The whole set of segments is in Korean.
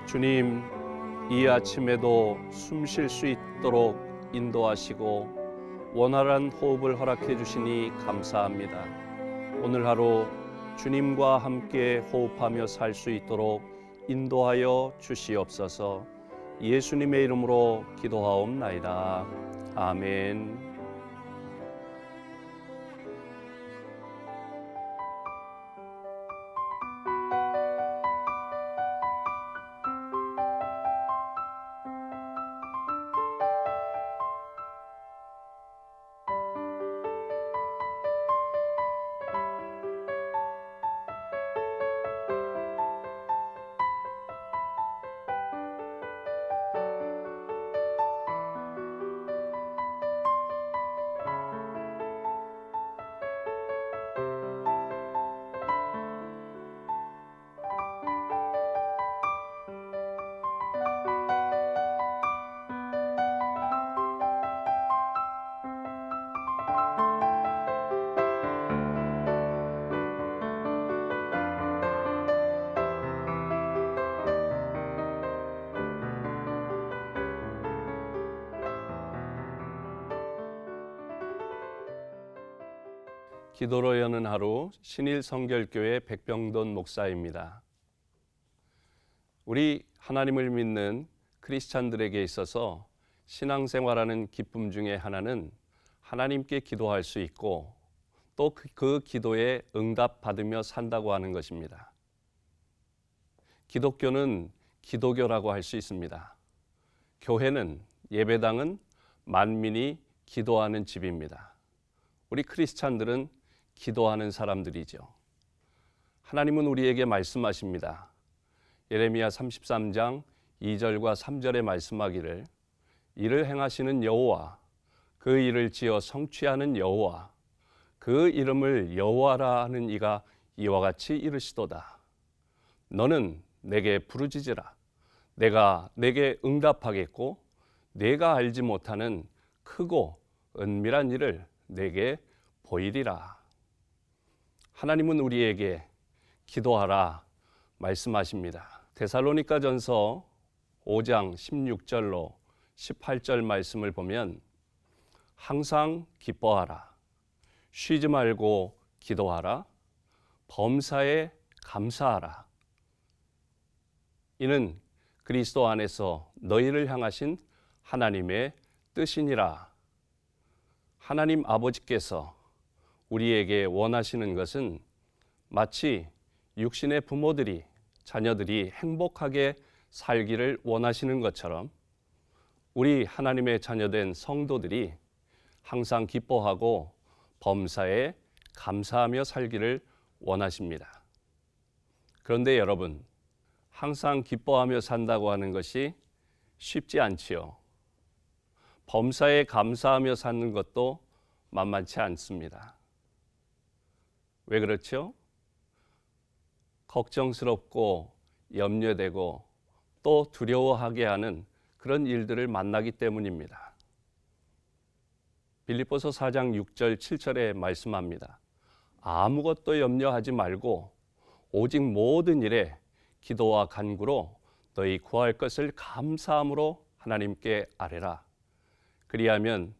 주님, 이 아침에도 숨 쉴 수 있도록 인도하시고 원활한 호흡을 허락해 주시니 감사합니다. 오늘 하루 주님과 함께 호흡하며 살 수 있도록 인도하여 주시옵소서. 예수님의 이름으로 기도하옵나이다. 아멘. 기도로 여는 하루 신일성결교회 백병돈 목사입니다. 우리 하나님을 믿는 크리스찬들에게 있어서 신앙생활하는 기쁨 중에 하나는 하나님께 기도할 수 있고 또 그 기도에 응답받으며 산다고 하는 것입니다. 기독교는 기도교라고 할 수 있습니다. 교회는, 예배당은 만민이 기도하는 집입니다. 우리 크리스찬들은 기도하는 사람들이죠. 하나님은 우리에게 말씀하십니다. 예레미야 33장 2절과 3절에 말씀하기를 이를 행하시는 여호와, 그 일을 지어 성취하는 여호와, 그 이름을 여호와라 하는 이가 이와 같이 이르시도다. 너는 내게 부르짖으라. 내가 내게 응답하겠고 내가 알지 못하는 크고 은밀한 일을 내게 보이리라. 하나님은 우리에게 기도하라 말씀하십니다. 데살로니가전서 5장 16절로 18절 말씀을 보면 항상 기뻐하라, 쉬지 말고 기도하라, 범사에 감사하라. 이는 그리스도 안에서 너희를 향하신 하나님의 뜻이니라. 하나님 아버지께서 우리에게 원하시는 것은 마치 육신의 부모들이 자녀들이 행복하게 살기를 원하시는 것처럼 우리 하나님의 자녀된 성도들이 항상 기뻐하고 범사에 감사하며 살기를 원하십니다. 그런데 여러분, 항상 기뻐하며 산다고 하는 것이 쉽지 않지요. 범사에 감사하며 사는 것도 만만치 않습니다. 왜 그렇죠? 걱정스럽고 염려되고 또 두려워하게 하는 그런 일들을 만나기 때문입니다. 빌립보서 4장 6절 7절에 말씀합니다. 아무것도 염려하지 말고 오직 모든 일에 기도와 간구로 너희 구할 것을 감사함으로 하나님께 아뢰라. 그리하면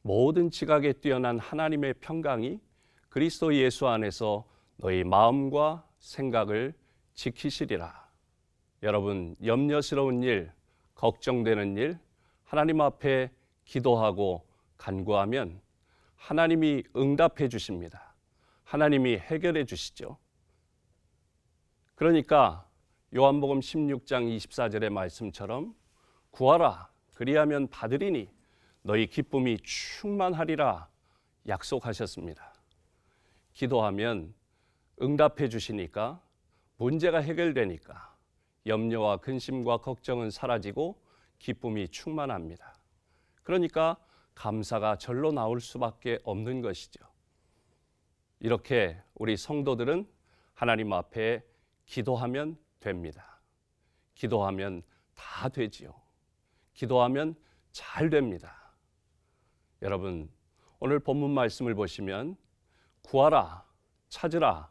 모든 지각에 뛰어난 하나님의 평강이 그리스도 예수 안에서 너희 마음과 생각을 지키시리라. 여러분, 염려스러운 일, 걱정되는 일, 하나님 앞에 기도하고 간구하면 하나님이 응답해 주십니다. 하나님이 해결해 주시죠. 그러니까 요한복음 16장 24절의 말씀처럼 구하라, 그리하면 받으리니 너희 기쁨이 충만하리라 약속하셨습니다. 기도하면 응답해 주시니까 문제가 해결되니까 염려와 근심과 걱정은 사라지고 기쁨이 충만합니다. 그러니까 감사가 절로 나올 수밖에 없는 것이죠. 이렇게 우리 성도들은 하나님 앞에 기도하면 됩니다. 기도하면 다 되지요. 기도하면 잘 됩니다. 여러분, 오늘 본문 말씀을 보시면 구하라, 찾으라,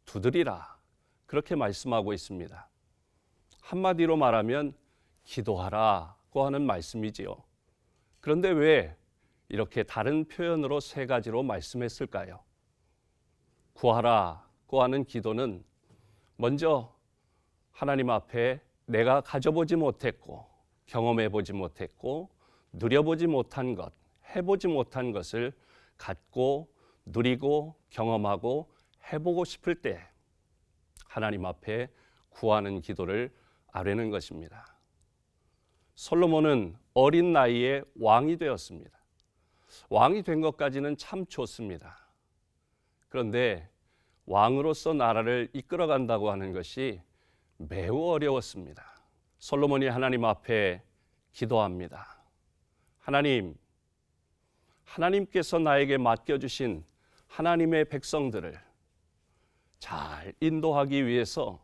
두드리라 그렇게 말씀하고 있습니다. 한마디로 말하면 기도하라고 하는 말씀이지요. 그런데 왜 이렇게 다른 표현으로 세 가지로 말씀했을까요? 구하라고 하는 기도는 먼저 하나님 앞에 내가 가져보지 못했고 경험해보지 못했고 누려보지 못한 것, 해보지 못한 것을 갖고 누리고 경험하고 해보고 싶을 때 하나님 앞에 구하는 기도를 아뢰는 것입니다. 솔로몬은 어린 나이에 왕이 되었습니다. 왕이 된 것까지는 참 좋습니다. 그런데 왕으로서 나라를 이끌어간다고 하는 것이 매우 어려웠습니다. 솔로몬이 하나님 앞에 기도합니다. 하나님께서 나에게 맡겨주신 하나님의 백성들을 잘 인도하기 위해서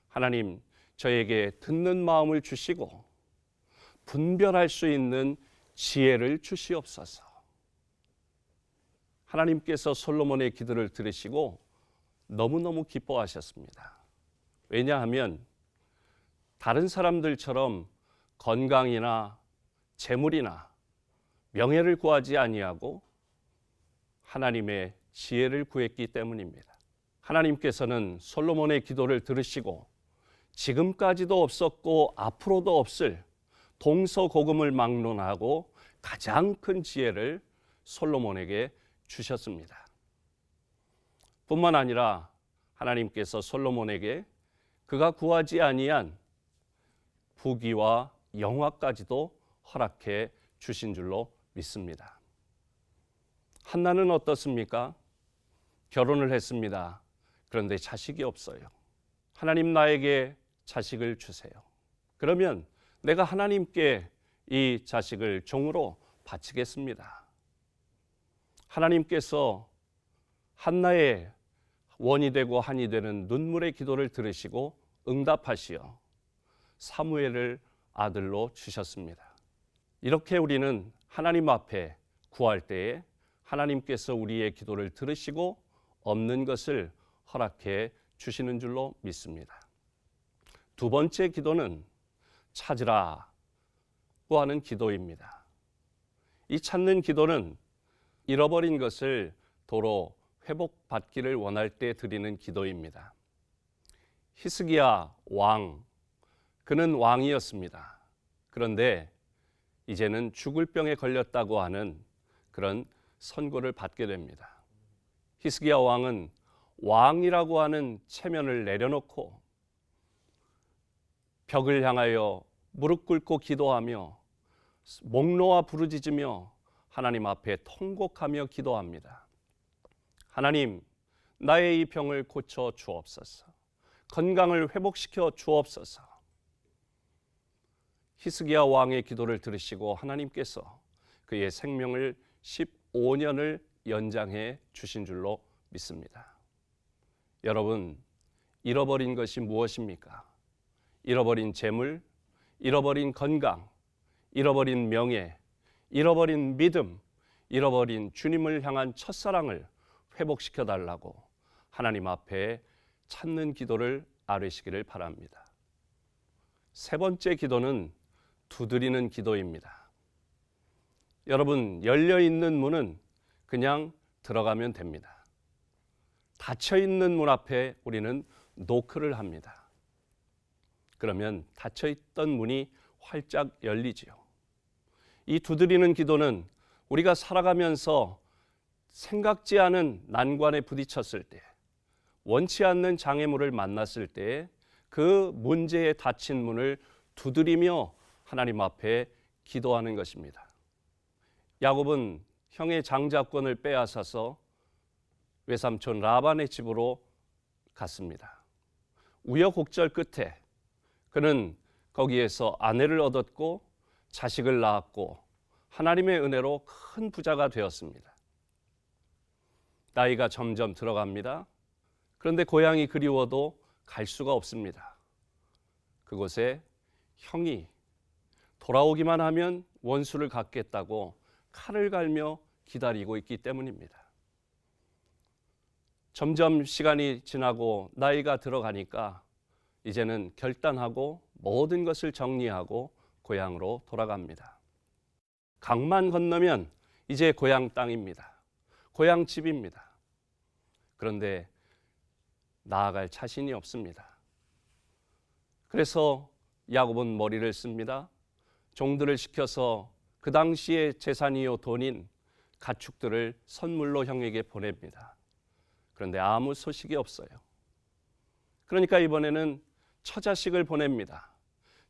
하나님 저에게 듣는 마음을 주시고 분별할 수 있는 지혜를 주시옵소서. 하나님께서 솔로몬의 기도를 들으시고 너무너무 기뻐하셨습니다. 왜냐하면 다른 사람들처럼 건강이나 재물이나 명예를 구하지 아니하고 하나님의 지혜를 구했기 때문입니다. 하나님께서는 솔로몬의 기도를 들으시고 지금까지도 없었고 앞으로도 없을 동서고금을 막론하고 가장 큰 지혜를 솔로몬에게 주셨습니다. 뿐만 아니라 하나님께서 솔로몬에게 그가 구하지 아니한 부귀와 영화까지도 허락해 주신 줄로 믿습니다. 한나는 어떻습니까? 결혼을 했습니다. 그런데 자식이 없어요. 하나님 나에게 자식을 주세요. 그러면 내가 하나님께 이 자식을 종으로 바치겠습니다. 하나님께서 한나의 원이 되고 한이 되는 눈물의 기도를 들으시고 응답하시어 사무엘을 아들로 주셨습니다. 이렇게 우리는 하나님 앞에 구할 때에 하나님께서 우리의 기도를 들으시고 없는 것을 허락해 주시는 줄로 믿습니다. 두 번째 기도는 찾으라고 하는 기도입니다. 이 찾는 기도는 잃어버린 것을 도로 회복받기를 원할 때 드리는 기도입니다. 히스기야 왕, 그는 왕이었습니다. 그런데 이제는 죽을 병에 걸렸다고 하는 그런 선고를 받게 됩니다. 히스기야 왕은 왕이라고 하는 체면을 내려놓고 벽을 향하여 무릎 꿇고 기도하며 목 놓아 부르짖으며 하나님 앞에 통곡하며 기도합니다. 하나님, 나의 이 병을 고쳐 주옵소서. 건강을 회복시켜 주옵소서. 히스기야 왕의 기도를 들으시고 하나님께서 그의 생명을 15년을 연장해 주신 줄로 믿습니다. 여러분, 잃어버린 것이 무엇입니까? 잃어버린 재물, 잃어버린 건강, 잃어버린 명예, 잃어버린 믿음, 잃어버린 주님을 향한 첫사랑을 회복시켜 달라고 하나님 앞에 찾는 기도를 아뢰시기를 바랍니다. 세 번째 기도는 두드리는 기도입니다. 여러분, 열려있는 문은 그냥 들어가면 됩니다. 닫혀있는 문 앞에 우리는 노크를 합니다. 그러면 닫혀있던 문이 활짝 열리지요. 이 두드리는 기도는 우리가 살아가면서 생각지 않은 난관에 부딪혔을 때, 원치 않는 장애물을 만났을 때 그 문제에 닫힌 문을 두드리며 하나님 앞에 기도하는 것입니다. 야곱은 형의 장자권을 빼앗아서 외삼촌 라반의 집으로 갔습니다. 우여곡절 끝에 그는 거기에서 아내를 얻었고 자식을 낳았고 하나님의 은혜로 큰 부자가 되었습니다. 나이가 점점 들어갑니다. 그런데 고향이 그리워도 갈 수가 없습니다. 그곳에 형이 돌아오기만 하면 원수를 갚겠다고 칼을 갈며 기다리고 있기 때문입니다. 점점 시간이 지나고 나이가 들어가니까 이제는 결단하고 모든 것을 정리하고 고향으로 돌아갑니다. 강만 건너면 이제 고향 땅입니다. 고향 집입니다. 그런데 나아갈 자신이 없습니다. 그래서 야곱은 머리를 씁니다. 종들을 시켜서 그 당시의 재산이요 돈인 가축들을 선물로 형에게 보냅니다. 그런데 아무 소식이 없어요. 그러니까 이번에는 처자식을 보냅니다.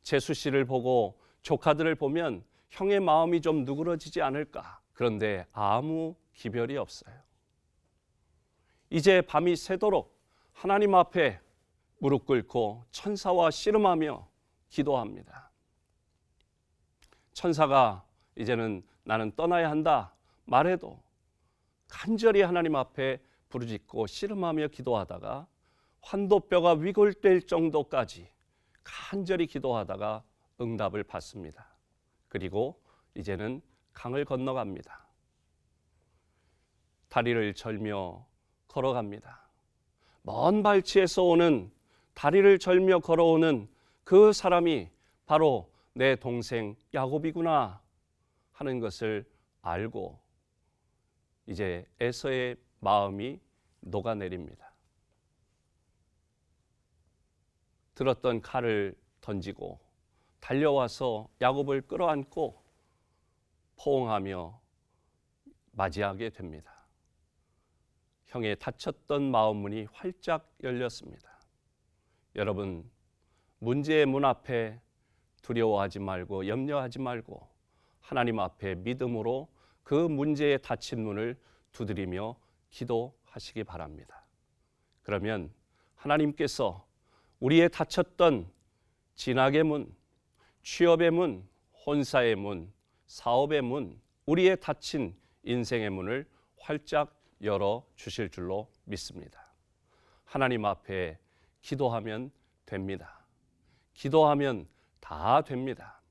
제수 씨를 보고 조카들을 보면 형의 마음이 좀 누그러지지 않을까. 그런데 아무 기별이 없어요. 이제 밤이 새도록 하나님 앞에 무릎 꿇고 천사와 씨름하며 기도합니다. 천사가 이제는 나는 떠나야 한다 말해도 간절히 하나님 앞에 부르짖고 씨름하며 기도하다가 환도뼈가 위골될 정도까지 간절히 기도하다가 응답을 받습니다. 그리고 이제는 강을 건너갑니다. 다리를 절며 걸어갑니다. 먼 발치에서 오는 다리를 절며 걸어오는 그 사람이 바로 내 동생 야곱이구나 하는 것을 알고 이제 에서의 마음이 녹아내립니다. 들었던 칼을 던지고 달려와서 야곱을 끌어안고 포옹하며 맞이하게 됩니다. 형의 닫혔던 마음 문이 활짝 열렸습니다. 여러분, 문제의 문 앞에 두려워하지 말고 염려하지 말고 하나님 앞에 믿음으로 그 문제의 닫힌 문을 두드리며 기도하시기 바랍니다. 그러면 하나님께서 우리의 닫혔던 진학의 문, 취업의 문, 혼사의 문, 사업의 문, 우리의 닫힌 인생의 문을 활짝 열어 주실 줄로 믿습니다. 하나님 앞에 기도하면 됩니다. 기도하면 다 됩니다.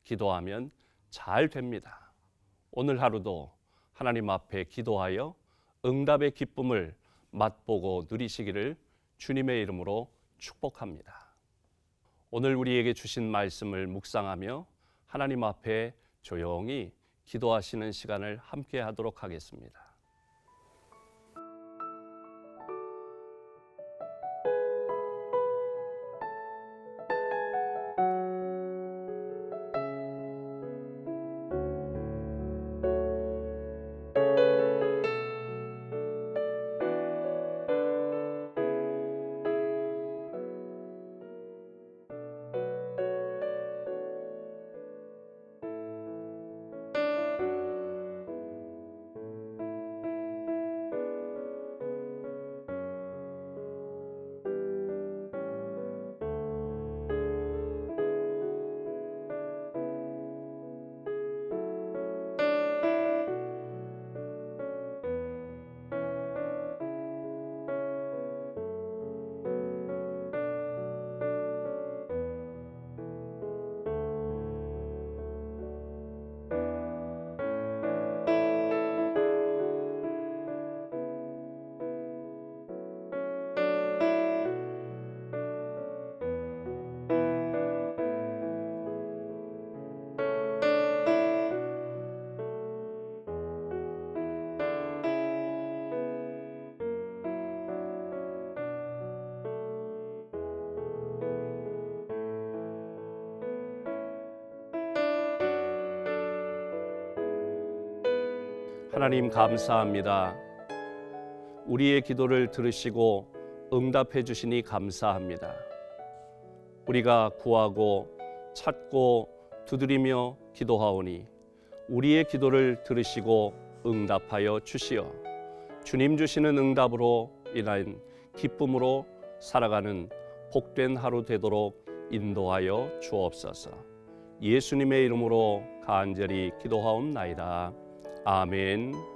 기도하면 잘 됩니다. 오늘 하루도 하나님 앞에 기도하여 응답의 기쁨을 맛보고 누리시기를 주님의 이름으로 축복합니다. 오늘 우리에게 주신 말씀을 묵상하며 하나님 앞에 조용히 기도하시는 시간을 함께 하도록 하겠습니다. 하나님 감사합니다. 우리의 기도를 들으시고 응답해 주시니 감사합니다. 우리가 구하고 찾고 두드리며 기도하오니 우리의 기도를 들으시고 응답하여 주시어 주님 주시는 응답으로 인한 기쁨으로 살아가는 복된 하루 되도록 인도하여 주옵소서. 예수님의 이름으로 간절히 기도하옵나이다. 아멘.